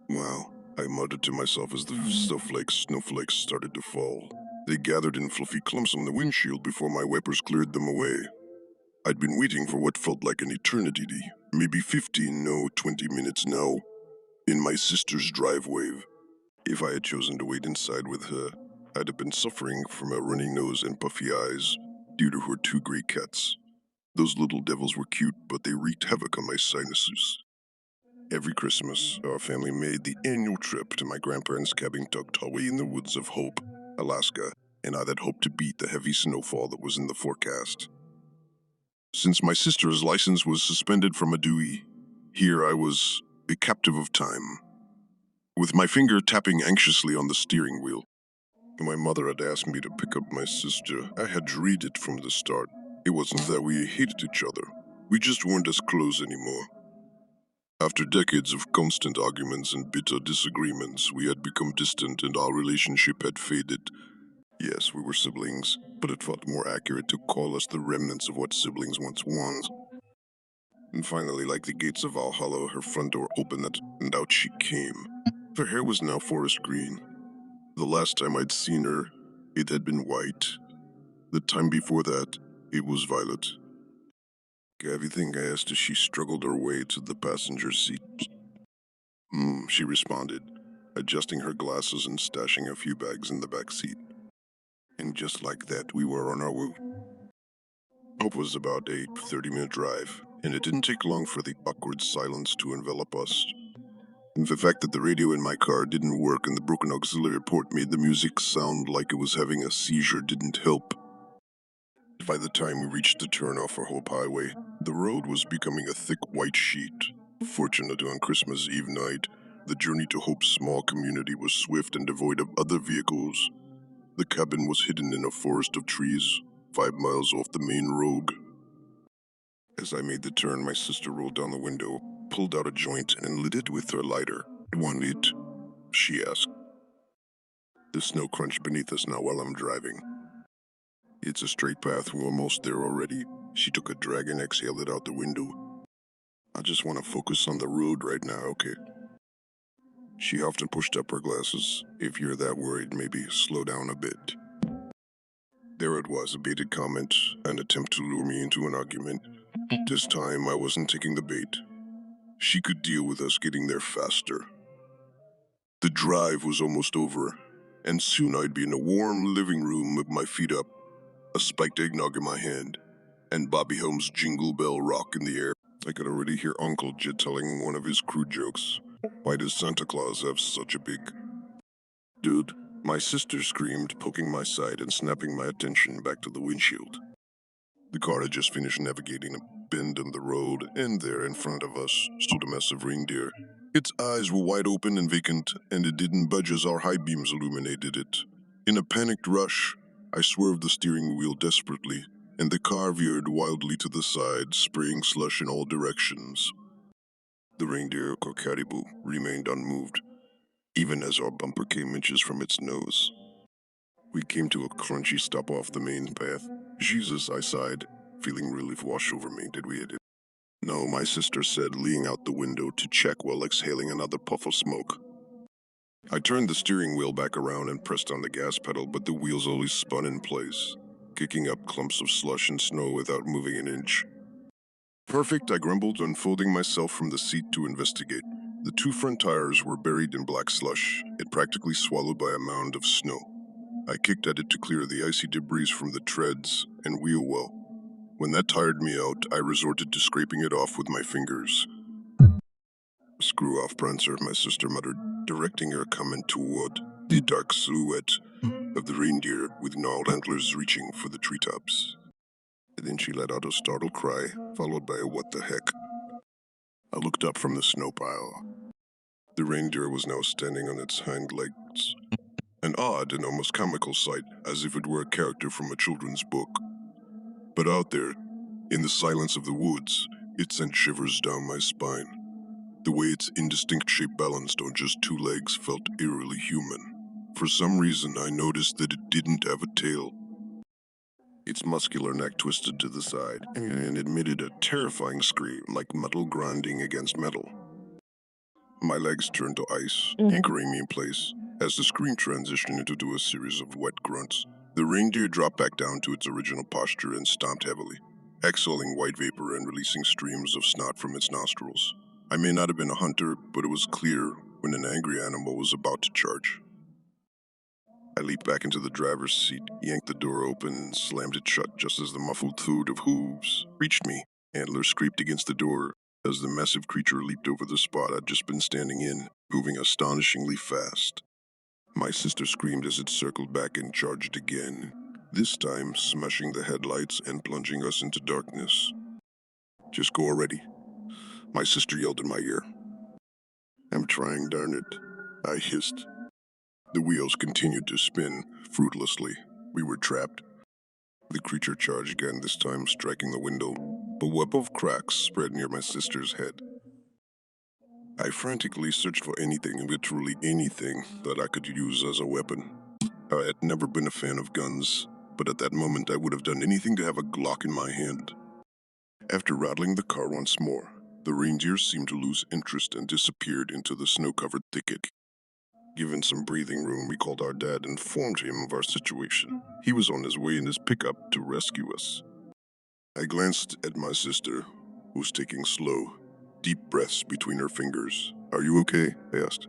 Wow, I muttered to myself as the snowflakes started to fall. They gathered in fluffy clumps on the windshield before my wipers cleared them away. I'd been waiting for what felt like an eternity, maybe 15, no, 20 minutes now, in my sister's driveway. If I had chosen to wait inside with her, I'd have been suffering from a runny nose and puffy eyes due to her two gray cats. Those little devils were cute, but they wreaked havoc on my sinuses. Every Christmas, our family made the annual trip to my grandparents' cabin tucked away in the woods of Hope, Alaska, and I'd hoped to beat the heavy snowfall that was in the forecast. Since my sister's license was suspended from a Dewey, here I was, a captive of time, with my finger tapping anxiously on the steering wheel. My mother had asked me to pick up my sister. I had dreaded it from the start. It wasn't that we hated each other. We just weren't as close anymore. After decades of constant arguments and bitter disagreements, we had become distant and our relationship had faded. Yes, we were siblings, but it felt more accurate to call us the remnants of what siblings once was. And finally, like the gates of Valhalla, her front door opened and out she came. Her hair was now forest green. The last time I'd seen her, it had been white. The time before that, it was violet. Everything I asked as she struggled her way to the passenger seat. She responded, adjusting her glasses and stashing a few bags in the back seat. And just like that, we were on our way. Hope was about a 30-minute drive, and it didn't take long for the awkward silence to envelop us. And the fact that the radio in my car didn't work and the broken auxiliary port made the music sound like it was having a seizure didn't help. By the time we reached the turnoff for Hope Highway, the road was becoming a thick white sheet. Fortunately, on Christmas Eve night, the journey to Hope's small community was swift and devoid of other vehicles. The cabin was hidden in a forest of trees, 5 miles off the main road. As I made the turn, my sister rolled down the window, pulled out a joint, and lit it with her lighter. "Want it?" she asked. The snow crunched beneath us now while I'm driving. "It's a straight path, we're almost there already." She took a drag and exhaled it out the window. "I just want to focus on the road right now, okay?" She often pushed up her glasses. "If you're that worried, maybe slow down a bit." There it was, a baited comment, an attempt to lure me into an argument. This time, I wasn't taking the bait. She could deal with us getting there faster. The drive was almost over, and soon I'd be in a warm living room with my feet up, a spiked eggnog in my hand, and Bobby Helms' Jingle Bell Rock in the air. I could already hear Uncle Jed telling one of his crude jokes. "Why does Santa Claus have such a big..." "Dude," my sister screamed, poking my side and snapping my attention back to the windshield. The car had just finished navigating a bend in the road, and there in front of us stood a massive reindeer. Its eyes were wide open and vacant, and it didn't budge as our high beams illuminated it. In a panicked rush, I swerved the steering wheel desperately, and the car veered wildly to the side, spraying slush in all directions. The reindeer, or caribou, remained unmoved, even as our bumper came inches from its nose. We came to a crunchy stop off the main path. "Jesus," I sighed, feeling relief wash over me. "Did we hit it?" "No," my sister said, leaning out the window to check while exhaling another puff of smoke. I turned the steering wheel back around and pressed on the gas pedal, but the wheels always spun in place, kicking up clumps of slush and snow without moving an inch. "Perfect," I grumbled, unfolding myself from the seat to investigate. The two front tires were buried in black slush, it practically swallowed by a mound of snow. I kicked at it to clear the icy debris from the treads and wheel well. When that tired me out, I resorted to scraping it off with my fingers. "Screw off, Prancer," my sister muttered, directing her comment toward the dark silhouette of the reindeer with gnarled antlers reaching for the treetops. And then she let out a startled cry, followed by a "what the heck." I looked up from the snow pile. The reindeer was now standing on its hind legs, an odd and almost comical sight, as if it were a character from a children's book. But out there, in the silence of the woods, it sent shivers down my spine. The way its indistinct shape balanced on just two legs felt eerily human. For some reason, I noticed that it didn't have a tail. Its muscular neck twisted to the side and emitted a terrifying scream like metal grinding against metal. My legs turned to ice, anchoring me in place. As the scream transitioned into a series of wet grunts, the reindeer dropped back down to its original posture and stomped heavily, exhaling white vapor and releasing streams of snot from its nostrils. I may not have been a hunter, but it was clear when an angry animal was about to charge. I leaped back into the driver's seat, yanked the door open, and slammed it shut just as the muffled thud of hooves reached me. Antlers scraped against the door as the massive creature leaped over the spot I'd just been standing in, moving astonishingly fast. My sister screamed as it circled back and charged again, this time smashing the headlights and plunging us into darkness. "Just go already," my sister yelled in my ear. "I'm trying, darn it," I hissed. The wheels continued to spin, fruitlessly. We were trapped. The creature charged again, this time striking the window. A web of cracks spread near my sister's head. I frantically searched for anything, literally anything, that I could use as a weapon. I had never been a fan of guns, but at that moment I would have done anything to have a Glock in my hand. After rattling the car once more, the reindeer seemed to lose interest and disappeared into the snow-covered thicket. Given some breathing room, we called our dad and informed him of our situation. He was on his way in his pickup to rescue us. I glanced at my sister, who was taking slow, deep breaths between her fingers. "Are you okay?" I asked.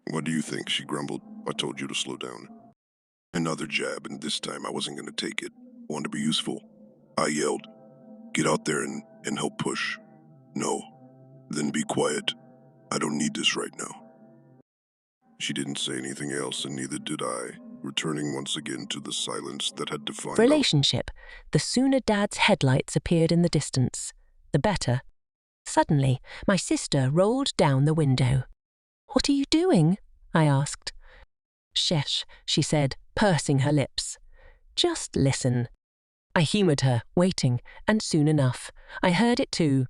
"What do you think?" she grumbled. "I told you to slow down." Another jab, and this time I wasn't going to take it. "Want to be useful?" I yelled. "Get out there and help push." "No." "Then be quiet. I don't need this right now." She didn't say anything else, and neither did I, returning once again to the silence that had defined Relationship. The sooner Dad's headlights appeared in the distance, the better. Suddenly, my sister rolled down the window. "What are you doing?" I asked. "Shesh," she said, pursing her lips. "Just listen." I humoured her, waiting, and soon enough, I heard it too.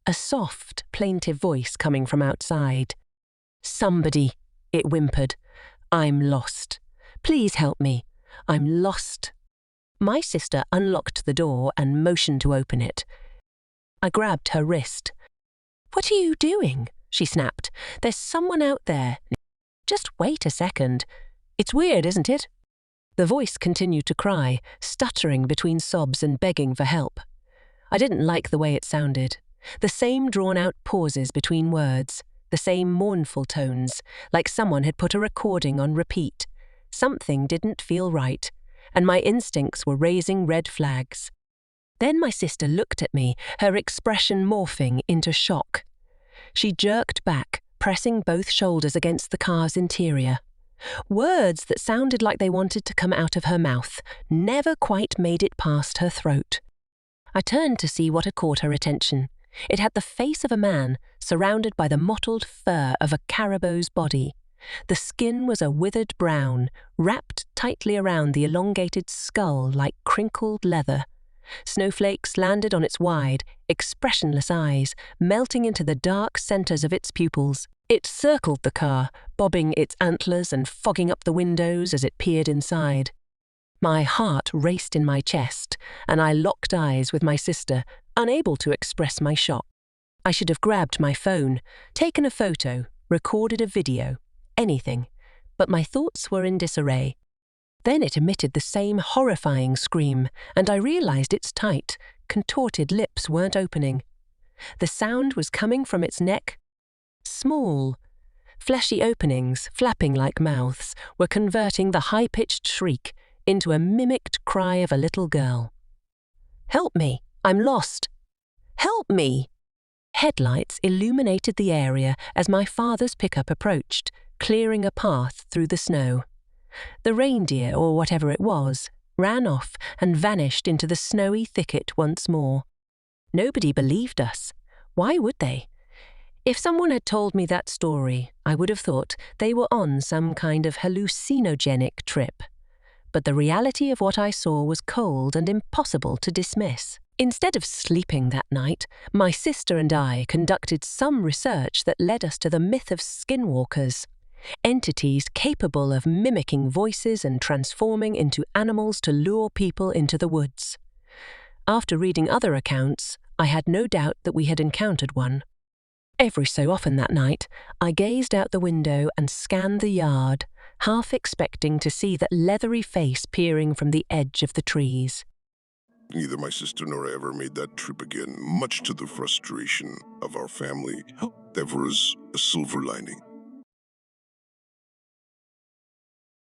A soft, plaintive voice coming from outside. "Somebody," it whimpered. "I'm lost. Please help me. I'm lost." My sister unlocked the door and motioned to open it. I grabbed her wrist. "What are you doing?" she snapped. "There's someone out there. Just wait a second. It's weird, isn't it?" The voice continued to cry, stuttering between sobs and begging for help. I didn't like the way it sounded. The same drawn-out pauses between words, the same mournful tones, like someone had put a recording on repeat. Something didn't feel right, and my instincts were raising red flags. Then my sister looked at me, her expression morphing into shock. She jerked back, pressing both shoulders against the car's interior. Words that sounded like they wanted to come out of her mouth never quite made it past her throat. I turned to see what had caught her attention. It had the face of a man, surrounded by the mottled fur of a caribou's body. The skin was a withered brown, wrapped tightly around the elongated skull like crinkled leather. Snowflakes landed on its wide, expressionless eyes, melting into the dark centers of its pupils. It circled the car, bobbing its antlers and fogging up the windows as it peered inside. My heart raced in my chest, and I locked eyes with my sister, unable to express my shock. I should have grabbed my phone, taken a photo, recorded a video, anything, but my thoughts were in disarray. Then it emitted the same horrifying scream, and I realized its tight, contorted lips weren't opening. The sound was coming from its neck. Small, fleshy openings, flapping like mouths, were converting the high-pitched shriek into a mimicked cry of a little girl. "Help me! I'm lost! Help me!" Headlights illuminated the area as my father's pickup approached, clearing a path through the snow. The reindeer, or whatever it was, ran off and vanished into the snowy thicket once more. Nobody believed us. Why would they? If someone had told me that story, I would have thought they were on some kind of hallucinogenic trip. But the reality of what I saw was cold and impossible to dismiss. Instead of sleeping that night, my sister and I conducted some research that led us to the myth of skinwalkers, entities capable of mimicking voices and transforming into animals to lure people into the woods. After reading other accounts, I had no doubt that we had encountered one. Every so often that night, I gazed out the window and scanned the yard, half expecting to see that leathery face peering from the edge of the trees. Neither my sister nor I ever made that trip again, much to the frustration of our family. There was a silver lining.